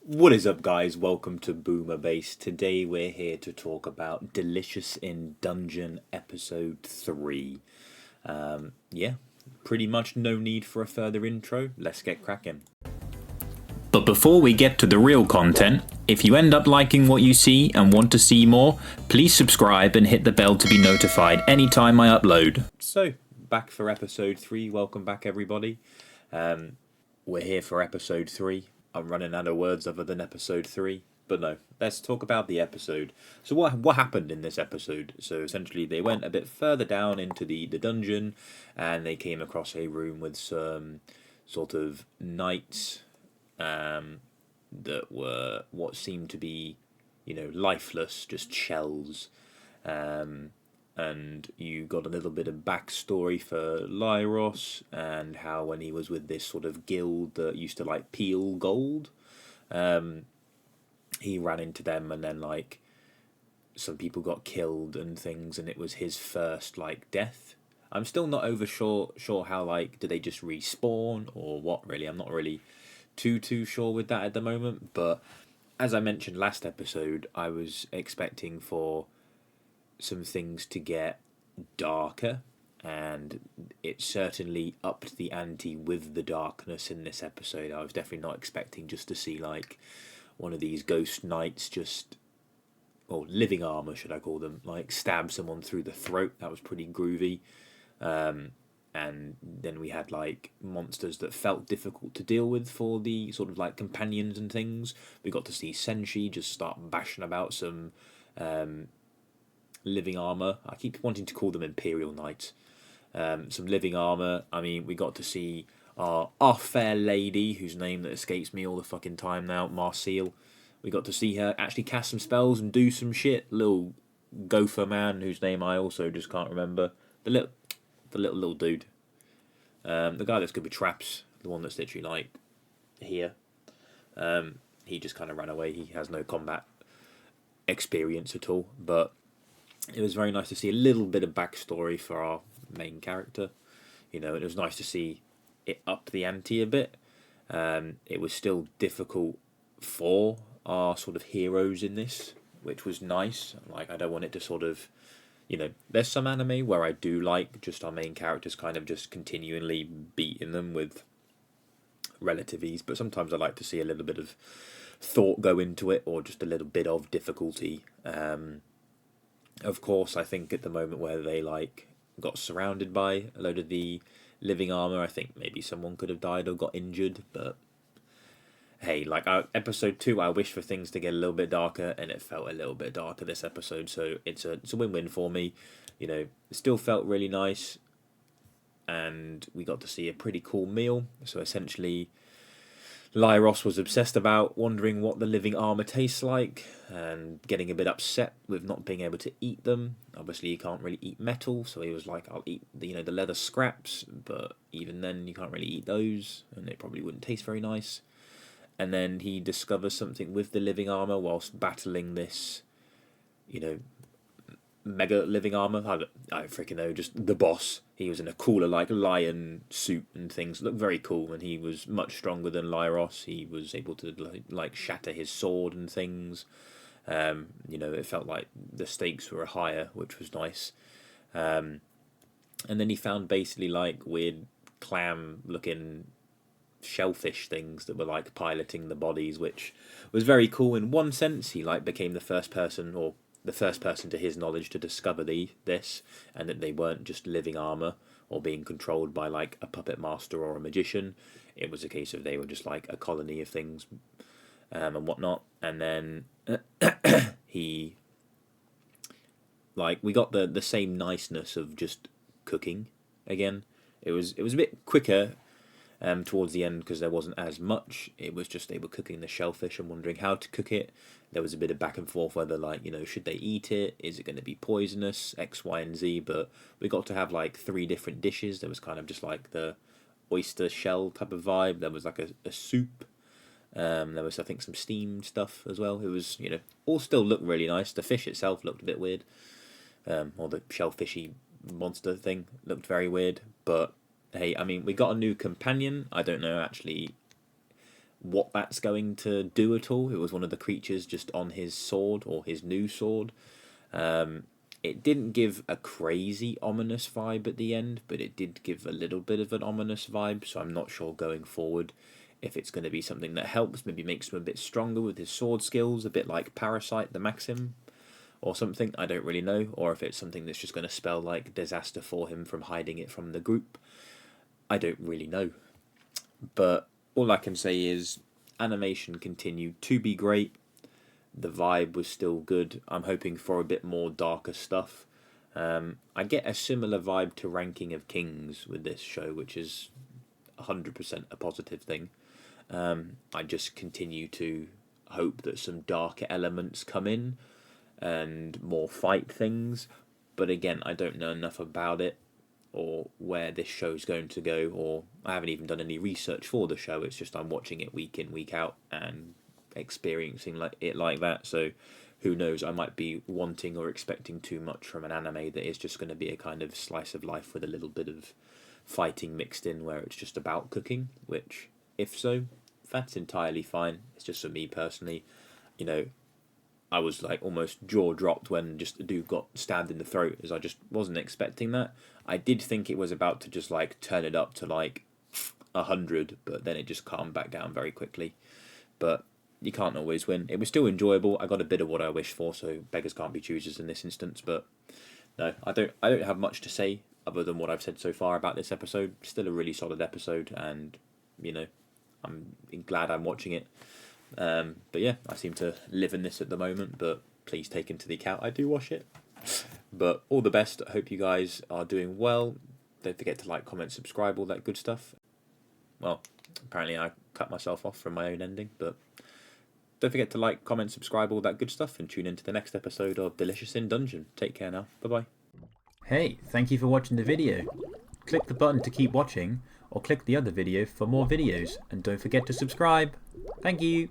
What is up, guys? Welcome to Boomer Base. Today we're here to talk about Delicious in Dungeon Episode 3. Yeah, pretty much no need for a further intro. Let's get cracking. But before we get to the real content, if you end up liking what you see and want to see more, please subscribe and hit the bell to be notified anytime I upload. So, back for Episode 3. Welcome back, everybody. We're here for Episode 3. I'm running out of words other than Episode 3. But no, let's talk about the episode. So what happened in this episode? So essentially they went a bit further down into the dungeon and they came across a room with some sort of knights that were what seemed to be, lifeless, just shells. And you got a little bit of backstory for Lyros and how when he was with this sort of guild that used to like peel gold, he ran into them and then like some people got killed and things, and it was his first like death. I'm still not over sure how like do they just respawn or what really. I'm not really too sure with that at the moment, but as I mentioned last episode, I was expecting for some things to get darker, and it certainly upped the ante with the darkness in this episode. I was definitely not expecting just to see like one of these ghost knights just, or living armor should I call them, like stab someone through the throat. That was pretty groovy. And then we had like monsters that felt difficult to deal with for the sort of like companions and things. We got to see Senshi just start bashing about some living armor. I keep wanting to call them Imperial Knights. Some living armor. I mean, we got to see our fair lady, whose name that escapes me all the fucking time now, Marcille. We got to see her actually cast some spells and do some shit. Little gopher man, whose name I also just can't remember. The little dude. The guy that's good with traps. The one that's literally like here. He just kind of ran away. He has no combat experience at all, but it was very nice to see a little bit of backstory for our main character. And it was nice to see it up the ante a bit. It was still difficult for our sort of heroes in this, which was nice. Like, I don't want it to sort of, there's some anime where I do like just our main characters kind of just continually beating them with relative ease, but sometimes I like to see a little bit of thought go into it, or just a little bit of difficulty. Of course, I think at the moment where they like got surrounded by a load of the living armor, I think maybe someone could have died or got injured. But hey, like episode 2, I wish for things to get a little bit darker, and it felt a little bit darker this episode. So it's a win-win for me. It still felt really nice, and we got to see a pretty cool meal. So essentially, Lyros was obsessed about wondering what the living armor tastes like and getting a bit upset with not being able to eat them. Obviously, you can't really eat metal, so he was like, "I'll eat the leather scraps," but even then, you can't really eat those, and it probably wouldn't taste very nice. And then he discovers something with the living armor whilst battling this, you know, mega living armor. I freaking know, just the boss. He was in a cooler like lion suit and things. Looked very cool, and he was much stronger than Lyros. He was able to like shatter his sword and things. It felt like the stakes were higher, which was nice. And then he found basically like weird clam looking shellfish things that were like piloting the bodies, which was very cool in one sense. He like became the first person, or the first person to his knowledge, to discover this, and that they weren't just living armor or being controlled by like a puppet master or a magician. It was a case of they were just like a colony of things, and whatnot. And then he we got the same niceness of just cooking again. It was a bit quicker towards the end because there wasn't as much. It was just they were cooking the shellfish and wondering how to cook it. There was a bit of back and forth whether should they eat it? Is it going to be poisonous? X, Y, and Z. But we got to have like 3 different dishes. There was kind of just like the oyster shell type of vibe. There was like a soup. There was I think some steamed stuff as well. It was all still looked really nice. The fish itself looked a bit weird, or the shellfishy monster thing looked very weird. But hey, I mean, we got a new companion. I don't know actually what that's going to do at all. It was one of the creatures just on his sword, or his new sword. It didn't give a crazy ominous vibe at the end, but it did give a little bit of an ominous vibe, so I'm not sure going forward if it's going to be something that helps, maybe makes him a bit stronger with his sword skills, a bit like Parasite the Maxim or something, I don't really know, or if it's something that's just going to spell like disaster for him from hiding it from the group. I don't really know. But all I can say is animation continued to be great. The vibe was still good. I'm hoping for a bit more darker stuff. I get a similar vibe to Ranking of Kings with this show, which is 100% a positive thing. I just continue to hope that some darker elements come in and more fight things. But again, I don't know enough about it or where this show's going to go, or I haven't even done any research for the show. It's just I'm watching it week in, week out and experiencing it like that. So who knows, I might be wanting or expecting too much from an anime that is just going to be a kind of slice of life with a little bit of fighting mixed in, where it's just about cooking, which, if so, that's entirely fine. It's just for me personally, I was like almost jaw dropped when just a dude got stabbed in the throat, as I just wasn't expecting that. I did think it was about to just like turn it up to like 100, but then it just calmed back down very quickly. But you can't always win. It was still enjoyable. I got a bit of what I wished for, so beggars can't be choosers in this instance. But no, I don't have much to say other than what I've said so far about this episode. Still a really solid episode, and I'm glad I'm watching it. But yeah, I seem to live in this at the moment, but please take into the account I do watch it. But all the best. I hope you guys are doing well. Don't forget to like, comment, subscribe, all that good stuff. Well, apparently I cut myself off from my own ending, but don't forget to like, comment, subscribe, all that good stuff, and tune into the next episode of Delicious in Dungeon. Take care now. Bye-bye. Hey, thank you for watching the video. Click the button to keep watching, or click the other video for more videos, and don't forget to subscribe. Thank you.